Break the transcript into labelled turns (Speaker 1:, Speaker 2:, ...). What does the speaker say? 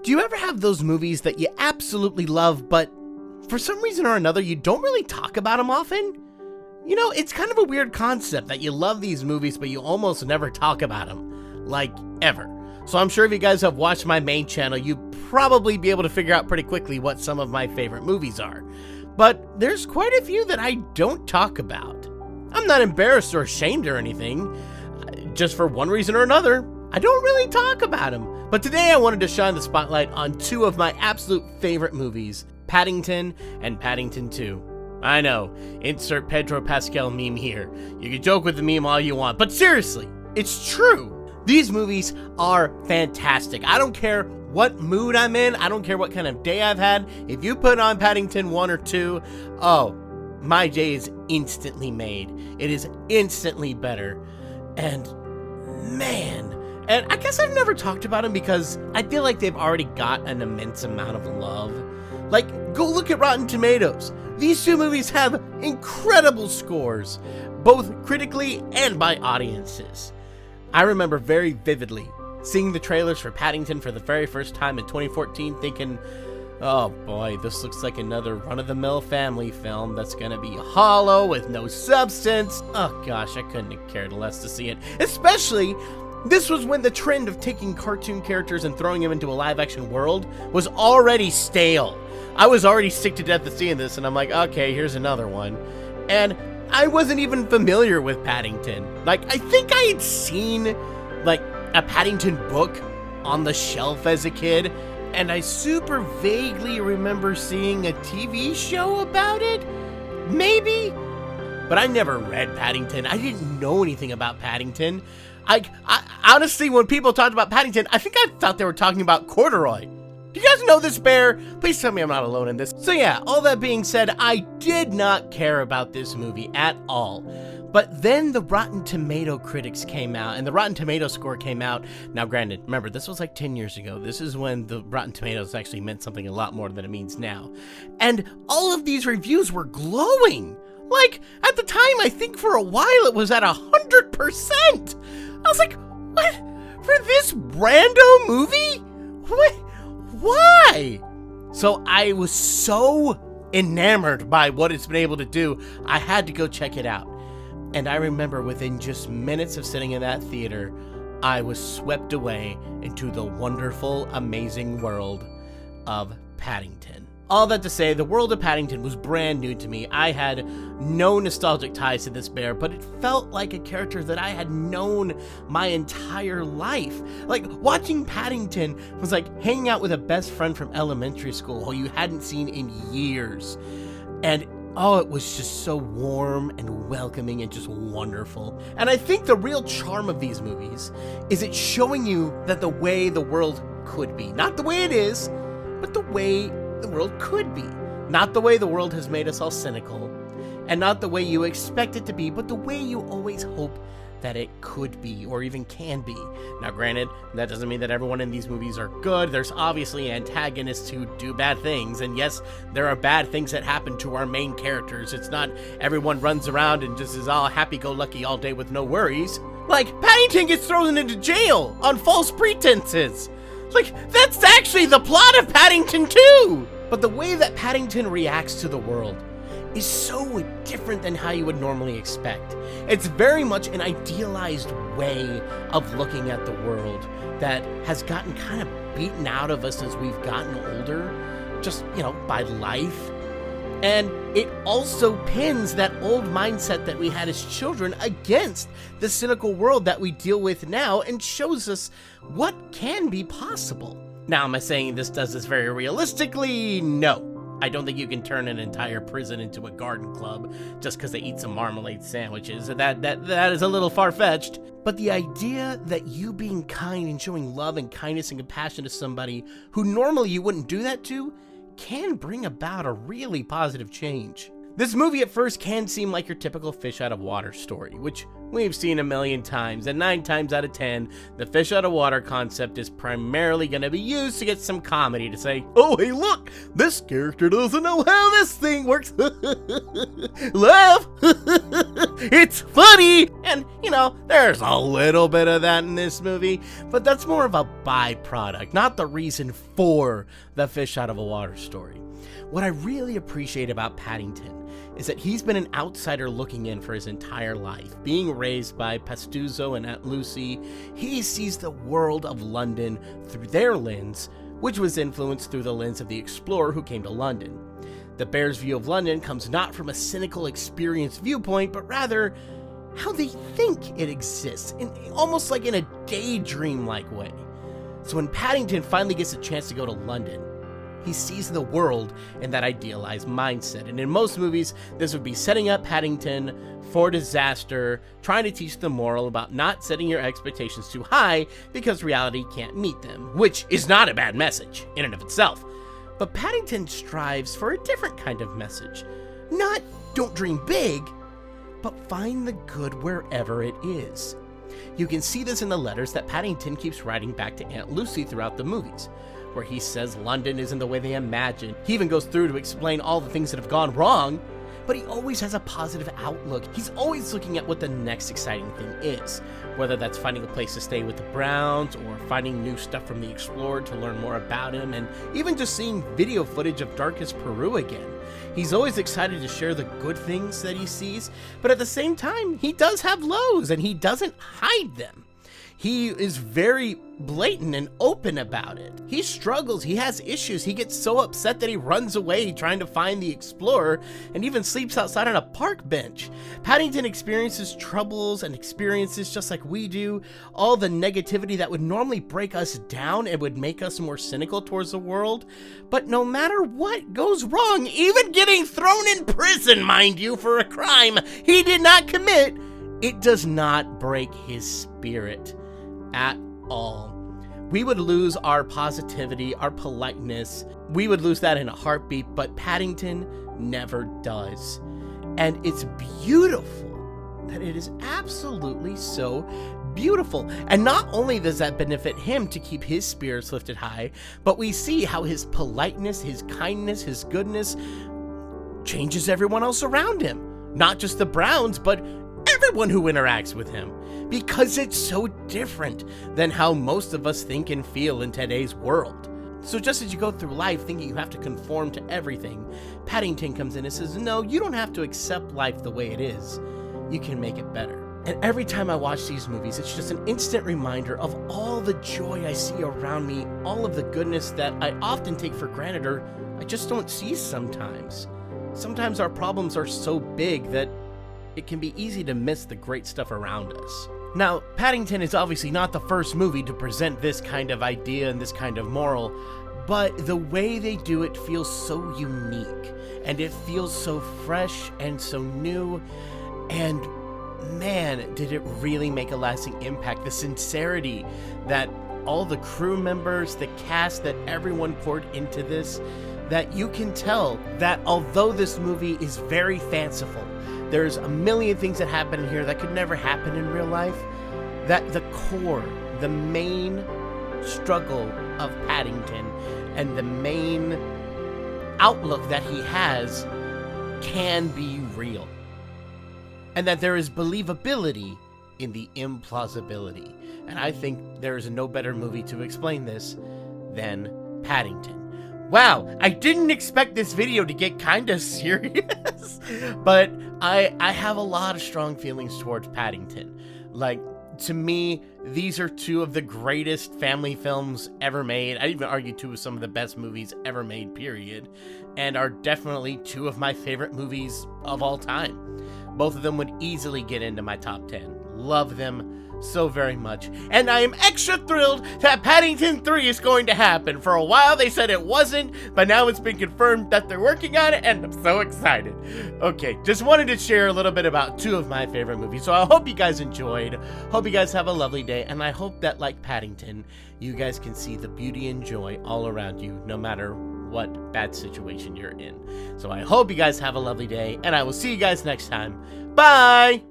Speaker 1: Do you ever have those movies that you absolutely love, but for some reason or another, you don't really talk about them often? You know, it's kind of a weird concept that you love these movies, but you almost never talk about them. Like, ever. So I'm sure if you guys have watched my main channel, you'd probably be able to figure out pretty quickly what some of my favorite movies are. But there's quite a few that I don't talk about. I'm not embarrassed or ashamed or anything. Just for one reason or another, I don't really talk about them. But today I wanted to shine the spotlight on two of my absolute favorite movies, Paddington and Paddington 2. I know, insert Pedro Pascal meme here. You can joke with the meme all you want, but seriously, it's true. These movies are fantastic. I don't care what mood I'm in. I don't care what kind of day I've had. If you put on Paddington 1 or 2, oh, my day is instantly made. It is instantly better. And man, and I guess I've never talked about them because I feel like they've already got an immense amount of love. Like, go look at Rotten Tomatoes. These two movies have incredible scores, both critically and by audiences. I remember very vividly seeing the trailers for Paddington for the very first time in 2014 thinking, oh boy, this looks like another run-of-the-mill family film that's gonna be hollow with no substance. Oh gosh, I couldn't have cared less to see it. Especially, this was when the trend of taking cartoon characters and throwing them into a live-action world was already stale. I was already sick to death of seeing this, and I'm like, okay, here's another one. And I wasn't even familiar with Paddington. Like, I think I had seen, like, a Paddington book on the shelf as a kid, and I super vaguely remember seeing a TV show about it? Maybe? But I never read Paddington. I didn't know anything about Paddington. I honestly, when people talked about Paddington, I think I thought they were talking about Corduroy. Do you guys know this bear? Please tell me I'm not alone in this. So yeah, all that being said, I did not care about this movie at all. But then the Rotten Tomato critics came out, and the Rotten Tomato score came out. Now granted, remember, this was like 10 years ago. This is when the Rotten Tomatoes actually meant something a lot more than it means now. And all of these reviews were glowing. Like, at the time, I think for a while it was at 100%. I was like, what? For this rando movie? What? Why? So I was so enamored by what it's been able to do, I had to go check it out. And I remember within just minutes of sitting in that theater, I was swept away into the wonderful, amazing world of Paddington. All that to say, the world of Paddington was brand new to me. I had no nostalgic ties to this bear, but it felt like a character that I had known my entire life. Like, watching Paddington was like hanging out with a best friend from elementary school who you hadn't seen in years. And oh, it was just so warm and welcoming and just wonderful. And I think the real charm of these movies is it's showing you that the way the world could be. Not the way it is, but the way the world could be. Not the way the world has made us all cynical, and not the way you expect it to be, but the way you always hope that it could be, or even can be. Now granted, that doesn't mean that everyone in these movies are good. There's obviously antagonists who do bad things, and yes, there are bad things that happen to our main characters. It's not everyone runs around and just is all happy-go-lucky all day with no worries. Like, Paddington gets thrown into jail on false pretenses. Like, that's actually the plot of Paddington 2! But the way that Paddington reacts to the world is so different than how you would normally expect. It's very much an idealized way of looking at the world that has gotten kind of beaten out of us as we've gotten older, just, you know, by life. And it also pins that old mindset that we had as children against the cynical world that we deal with now and shows us what can be possible. Now, am I saying this does this very realistically? No. I don't think you can turn an entire prison into a garden club just because they eat some marmalade sandwiches. That is a little far-fetched. But the idea that you being kind and showing love and kindness and compassion to somebody who normally you wouldn't do that to can bring about a really positive change. This movie at first can seem like your typical fish out of water story, which we've seen a million times, and 9 times out of 10, the fish out of water concept is primarily going to be used to get some comedy to say, oh hey look, this character doesn't know how this thing works, laugh. it's funny! And, there's a little bit of that in this movie, but that's more of a byproduct, not the reason for the fish out of a water story. What I really appreciate about Paddington is that he's been an outsider looking in for his entire life. Being raised by Pastuzzo and Aunt Lucy, he sees the world of London through their lens, which was influenced through the lens of the explorer who came to London. The Bears' view of London comes not from a cynical, experienced viewpoint, but rather how they think it exists, almost like in a daydream-like way. So when Paddington finally gets a chance to go to London, he sees the world in that idealized mindset. And in most movies, this would be setting up Paddington for disaster, trying to teach the moral about not setting your expectations too high because reality can't meet them, which is not a bad message in and of itself. But Paddington strives for a different kind of message. Not don't dream big, but find the good wherever it is. You can see this in the letters that Paddington keeps writing back to Aunt Lucy throughout the movies, where he says London isn't the way they imagine. He even goes through to explain all the things that have gone wrong, but he always has a positive outlook. He's always looking at what the next exciting thing is, whether that's finding a place to stay with the Browns or finding new stuff from the Explorer to learn more about him, and even just seeing video footage of Darkest Peru again. He's always excited to share the good things that he sees, but at the same time, he does have lows and he doesn't hide them. He is very blatant and open about it. He struggles, he has issues, he gets so upset that he runs away trying to find the Explorer and even sleeps outside on a park bench. Paddington experiences troubles and experiences just like we do, all the negativity that would normally break us down and would make us more cynical towards the world. But no matter what goes wrong, even getting thrown in prison, mind you, for a crime he did not commit, it does not break his spirit at all. We would lose our positivity, our politeness. We would lose that in a heartbeat, but Paddington never does. And it's beautiful that it is absolutely so beautiful. And not only does that benefit him to keep his spirits lifted high, but we see how his politeness, his kindness, his goodness changes everyone else around him. Not just the Browns, but everyone who interacts with him, because it's so different than how most of us think and feel in today's world. So just as you go through life thinking you have to conform to everything, Paddington comes in and says, no, you don't have to accept life the way it is. You can make it better. And every time I watch these movies, it's just an instant reminder of all the joy I see around me, all of the goodness that I often take for granted or I just don't see sometimes. Sometimes our problems are so big that it can be easy to miss the great stuff around us. Now, Paddington is obviously not the first movie to present this kind of idea and this kind of moral, but the way they do it feels so unique, and it feels so fresh and so new, and man, did it really make a lasting impact. The sincerity that all the crew members, the cast, that everyone poured into this, that you can tell that although this movie is very fanciful, there's a million things that happen in here that could never happen in real life, that the core, the main struggle of Paddington and the main outlook that he has can be real. And that there is believability in the implausibility. And I think there is no better movie to explain this than Paddington. Wow, I didn't expect this video to get kind of serious, but I have a lot of strong feelings towards Paddington. Like, to me, these are two of the greatest family films ever made. I'd even argue two of some of the best movies ever made, period, and are definitely two of my favorite movies of all time. Both of them would easily get into my top 10. Love them so very much. And I am extra thrilled that Paddington 3 is going to happen. For a while they said it wasn't, but now it's been confirmed that they're working on it, and I'm so excited. Okay, just wanted to share a little bit about two of my favorite movies. So I hope you guys enjoyed. Hope you guys have a lovely day, and I hope that, like Paddington, you guys can see the beauty and joy all around you, no matter what bad situation you're in. So I hope you guys have a lovely day, and I will see you guys next time. Bye!